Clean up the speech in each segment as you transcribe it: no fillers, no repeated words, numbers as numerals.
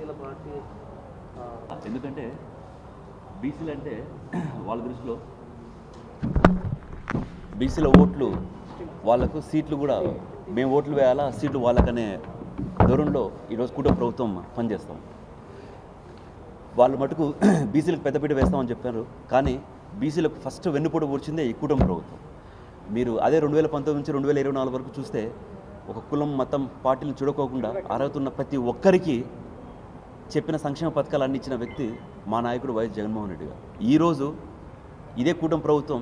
బీసీల పార్టీ ఎందుకంటే బీసీలు అంటే వాళ్ళ దృష్టిలో బీసీల ఓట్లు వాళ్ళకు సీట్లు కూడా మేము ఓట్లు వేయాలా సీట్లు వాళ్ళకనే దూరంలో ఈరోజు కూటమి ప్రభుత్వం పనిచేస్తాం. వాళ్ళు మటుకు బీసీలకు పెద్దపీట వేస్తామని చెప్పారు, కానీ బీసీలకు ఫస్ట్ వెన్నుపోటు కూర్చుందే ఈ కూటమి ప్రభుత్వం. మీరు అదే 2019 నుంచి 2024 వరకు చూస్తే ఒక కులం మతం పార్టీలు చూడకోకుండా అర్హత ఉన్న ప్రతి ఒక్కరికి చెప్పిన సంక్షేమ పథకాలు అన్ని ఇచ్చిన వ్యక్తి మా నాయకుడు వైఎస్ జగన్మోహన్ రెడ్డి గారు. ఈరోజు ఇదే కూటమి ప్రభుత్వం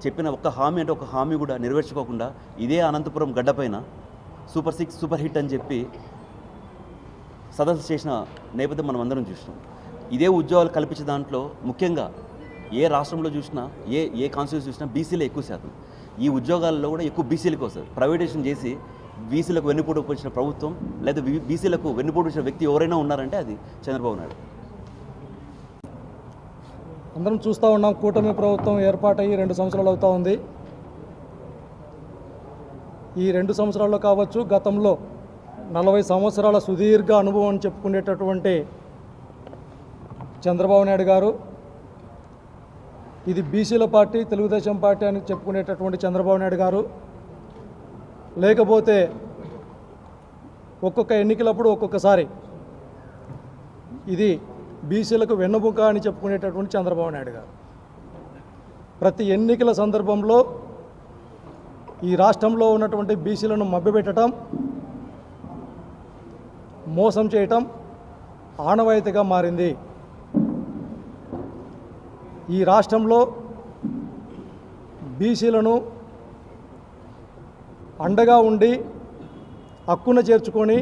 చెప్పిన ఒక్క హామీ అంటే ఒక హామీ కూడా నెరవేర్చుకోకుండా ఇదే అనంతపురం గడ్డపైన సూపర్ 6 సూపర్ హిట్ అని చెప్పి సదస్సు చేసిన నేపథ్యం మనం అందరం చూసినాం. ఇదే ఉద్యోగాలు కల్పించే దాంట్లో ముఖ్యంగా ఏ రాష్ట్రంలో చూసినా ఏ కాన్స్టిట్యూన్సీ చూసినా బీసీలే ఎక్కువ శాతం. ఈ ఉద్యోగాల్లో కూడా ఎక్కువ బీసీలకు వస్తుంది. ప్రైవేటైజేషన్ చేసి బీసీలకు వెన్నుపోటు వచ్చిన ప్రభుత్వం లేదా బీసీలకు వెన్నుపోటు వచ్చిన వ్యక్తి ఎవరైనా ఉన్నారంటే అది చంద్రబాబు నాయుడు. అందరం చూస్తూ ఉన్నాం, కూటమి ప్రభుత్వం ఏర్పాటయ్యి 2 సంవత్సరాలు అవుతూ ఉంది. ఈ 2 సంవత్సరాల్లో కావచ్చు, గతంలో 40 సంవత్సరాల సుదీర్ఘ అనుభవం అని చెప్పుకునేటటువంటి చంద్రబాబు నాయుడు గారు, ఇది బీసీల పార్టీ తెలుగుదేశం పార్టీ అని చెప్పుకునేటటువంటి చంద్రబాబు నాయుడు గారు, లేకపోతే ఒక్కొక్క ఎన్నికలప్పుడు ఒక్కొక్కసారి ఇది బీసీలకు వెన్నుముక అని చెప్పుకునేటటువంటి చంద్రబాబు నాయుడు గారు, ప్రతి ఎన్నికల సందర్భంలో ఈ రాష్ట్రంలో ఉన్నటువంటి బీసీలను మభ్యపెట్టడం, మోసం చేయటం ఆనవాయితీగా మారింది. ఈ రాష్ట్రంలో బీసీలను అండగా ఉండి హక్కున చేర్చుకొని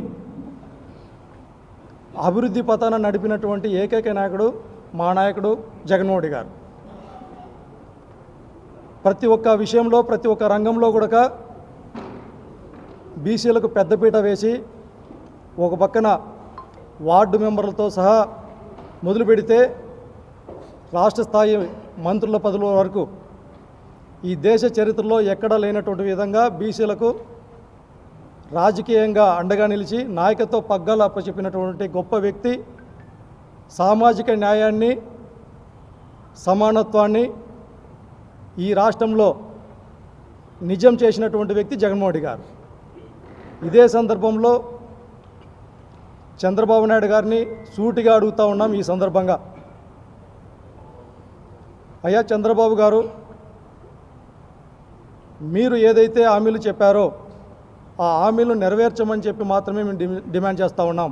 అభివృద్ధి పథాన నడిపినటువంటి ఏకైక నాయకుడు మా నాయకుడు జగన్మోహన్ రెడ్డి గారు. ప్రతి ఒక్క విషయంలో ప్రతి ఒక్క రంగంలో కూడా బీసీలకు పెద్దపీట వేసి ఒక పక్కన వార్డు మెంబర్లతో సహా మొదలు పెడితే రాష్ట్ర స్థాయి మంత్రుల పదవుల వరకు ఈ దేశ చరిత్రలో ఎక్కడా లేనటువంటి విధంగా బీసీలకు రాజకీయంగా అండగా నిలిచి నాయకత్వ పగ్గాలు అప్పచెప్పినటువంటి గొప్ప వ్యక్తి, సామాజిక న్యాయాన్ని సమానత్వాన్ని ఈ రాష్ట్రంలో నిజం చేసినటువంటి వ్యక్తి జగన్మోహన్ రెడ్డి గారు. ఇదే సందర్భంలో చంద్రబాబు నాయుడు గారిని సూటిగా అడుగుతూ ఉన్నాం. ఈ సందర్భంగా అయ్యా చంద్రబాబు గారు, మీరు ఏదైతే హామీలు చెప్పారో ఆ హామీలు నెరవేర్చమని చెప్పి మాత్రమే మేము డిమాండ్ చేస్తూ ఉన్నాం.